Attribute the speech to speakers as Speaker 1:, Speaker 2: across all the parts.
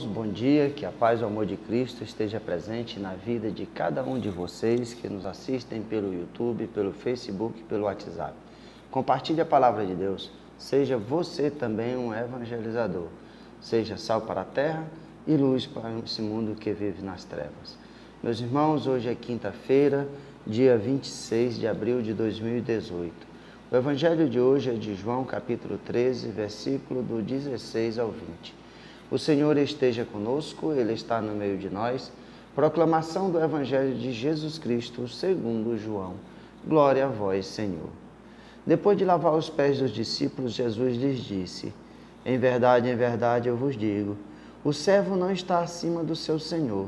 Speaker 1: Bom dia, que a paz e o amor de Cristo esteja presente na vida de cada um de vocês que nos assistem pelo YouTube, pelo Facebook, pelo WhatsApp. Compartilhe a palavra de Deus, seja você também um evangelizador, seja sal para a terra e luz para esse mundo que vive nas trevas. Meus irmãos, hoje é quinta-feira, dia 26 de abril de 2018. O evangelho de hoje é de João capítulo 13, versículo do 16 ao 20. O Senhor esteja conosco, Ele está no meio de nós. Proclamação do Evangelho de Jesus Cristo, segundo João. Glória a vós, Senhor. Depois de lavar os pés dos discípulos, Jesus lhes disse: em verdade, eu vos digo, o servo não está acima do seu Senhor,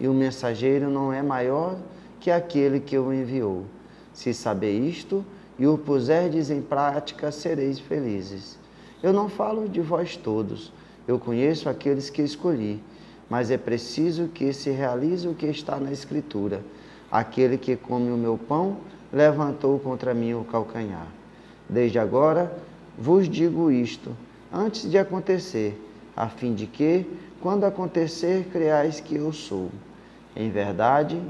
Speaker 1: e o mensageiro não é maior que aquele que o enviou. Se saber isto e o puserdes em prática, sereis felizes. Eu não falo de vós todos. Eu conheço aqueles que escolhi, mas é preciso que se realize o que está na Escritura. Aquele que come o meu pão levantou contra mim o calcanhar. Desde agora vos digo isto, antes de acontecer, a fim de que, quando acontecer, creais que eu sou. Em verdade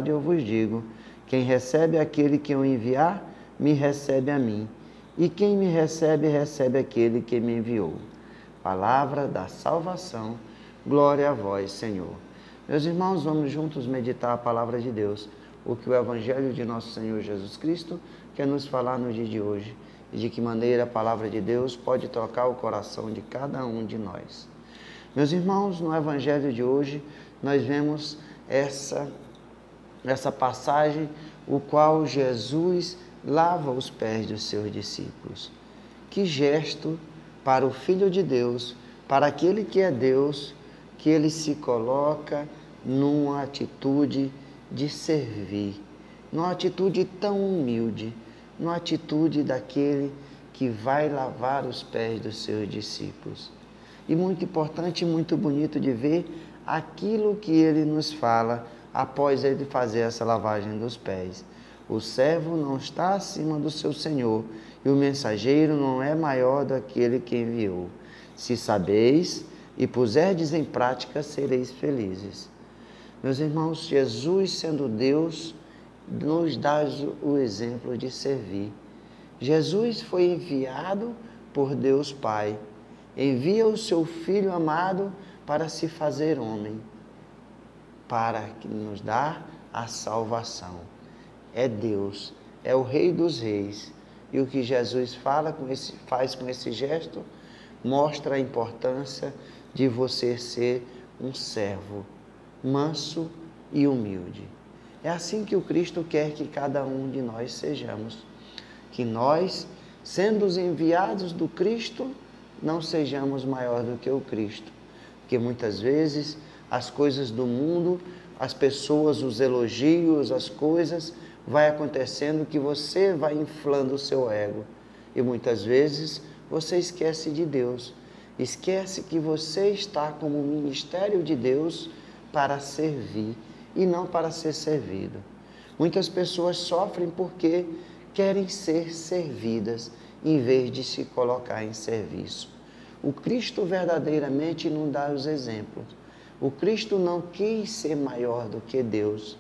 Speaker 1: eu vos digo, quem recebe aquele que eu enviar, me recebe a mim, e quem me recebe, recebe aquele que me enviou. Palavra da salvação, glória a vós, Senhor. Meus irmãos, vamos juntos meditar a palavra de Deus, o que o Evangelho de nosso Senhor Jesus Cristo quer nos falar no dia de hoje, e de que maneira a palavra de Deus pode tocar o coração de cada um de nós. Meus irmãos, no Evangelho de hoje, nós vemos essa passagem, o qual Jesus lava os pés dos seus discípulos. Que gesto para o Filho de Deus, para aquele que é Deus, que ele se coloca numa atitude de servir, numa atitude tão humilde, numa atitude daquele que vai lavar os pés dos seus discípulos. E muito importante e muito bonito de ver aquilo que ele nos fala após ele fazer essa lavagem dos pés. O servo não está acima do seu Senhor, e o mensageiro não é maior daquele que enviou. Se sabeis e puserdes em prática, sereis felizes. Meus irmãos, Jesus, sendo Deus, nos dá o exemplo de servir. Jesus foi enviado por Deus Pai. Envia o seu Filho amado para se fazer homem, para nos dar a salvação. É Deus, é o Rei dos Reis. E o que Jesus faz com esse gesto mostra a importância de você ser um servo manso e humilde. É assim que o Cristo quer que cada um de nós sejamos. Que nós, sendo os enviados do Cristo, não sejamos maior do que o Cristo. Porque muitas vezes as coisas do mundo, as pessoas, os elogios, as coisas, vai acontecendo que você vai inflando o seu ego. E muitas vezes você esquece de Deus. Esquece que você está como ministério de Deus para servir e não para ser servido. Muitas pessoas sofrem porque querem ser servidas em vez de se colocar em serviço. O Cristo verdadeiramente nos dá os exemplos. O Cristo não quis ser maior do que Deus.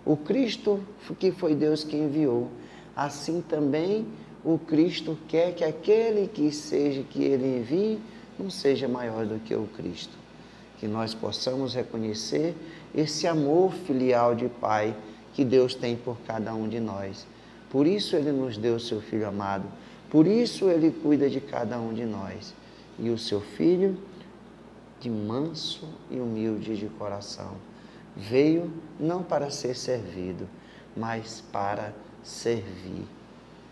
Speaker 1: O Cristo que foi Deus que enviou, assim também o Cristo quer que aquele que ele envie não seja maior do que o Cristo. Que nós possamos reconhecer esse amor filial de Pai que Deus tem por cada um de nós. Por isso Ele nos deu o seu Filho amado, por isso Ele cuida de cada um de nós. E o seu Filho, de manso e humilde de coração, veio não para ser servido, mas para servir.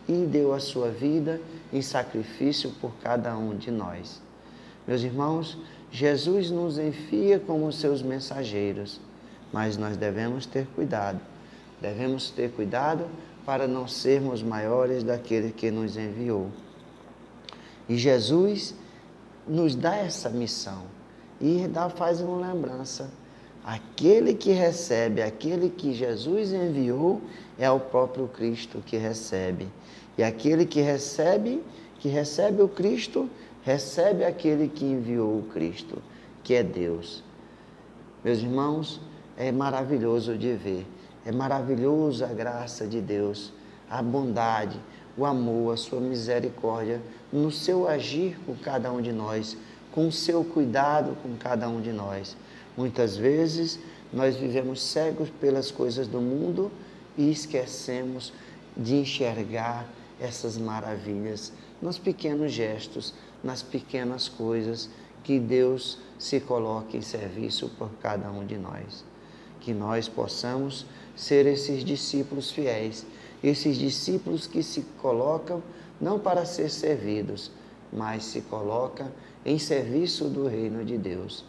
Speaker 1: E deu a sua vida em sacrifício por cada um de nós. Meus irmãos, Jesus nos envia como seus mensageiros, mas nós devemos ter cuidado. Devemos ter cuidado para não sermos maiores daquele que nos enviou. E Jesus nos dá essa missão e faz uma lembrança. Aquele que recebe, aquele que Jesus enviou, é o próprio Cristo que recebe. E aquele que recebe o Cristo, recebe aquele que enviou o Cristo, que é Deus. Meus irmãos, é maravilhoso de ver, é maravilhoso a graça de Deus, a bondade, o amor, a sua misericórdia no seu agir com cada um de nós, com o seu cuidado com cada um de nós. Muitas vezes nós vivemos cegos pelas coisas do mundo e esquecemos de enxergar essas maravilhas nos pequenos gestos, nas pequenas coisas que Deus se coloca em serviço por cada um de nós. Que nós possamos ser esses discípulos fiéis, esses discípulos que se colocam não para ser servidos, mas se colocam em serviço do reino de Deus.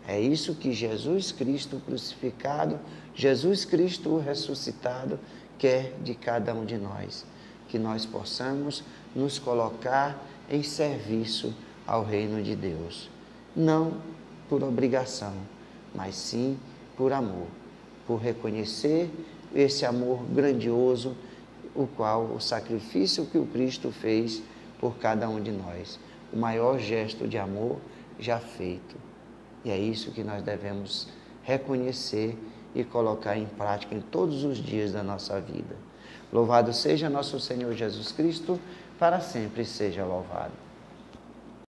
Speaker 1: É isso que Jesus Cristo crucificado, Jesus Cristo ressuscitado quer de cada um de nós, que nós possamos nos colocar em serviço ao reino de Deus, não por obrigação, mas sim por amor, por reconhecer esse amor grandioso, o qual o sacrifício que o Cristo fez por cada um de nós, o maior gesto de amor já feito. E é isso que nós devemos reconhecer e colocar em prática em todos os dias da nossa vida. Louvado seja nosso Senhor Jesus Cristo, para sempre seja louvado.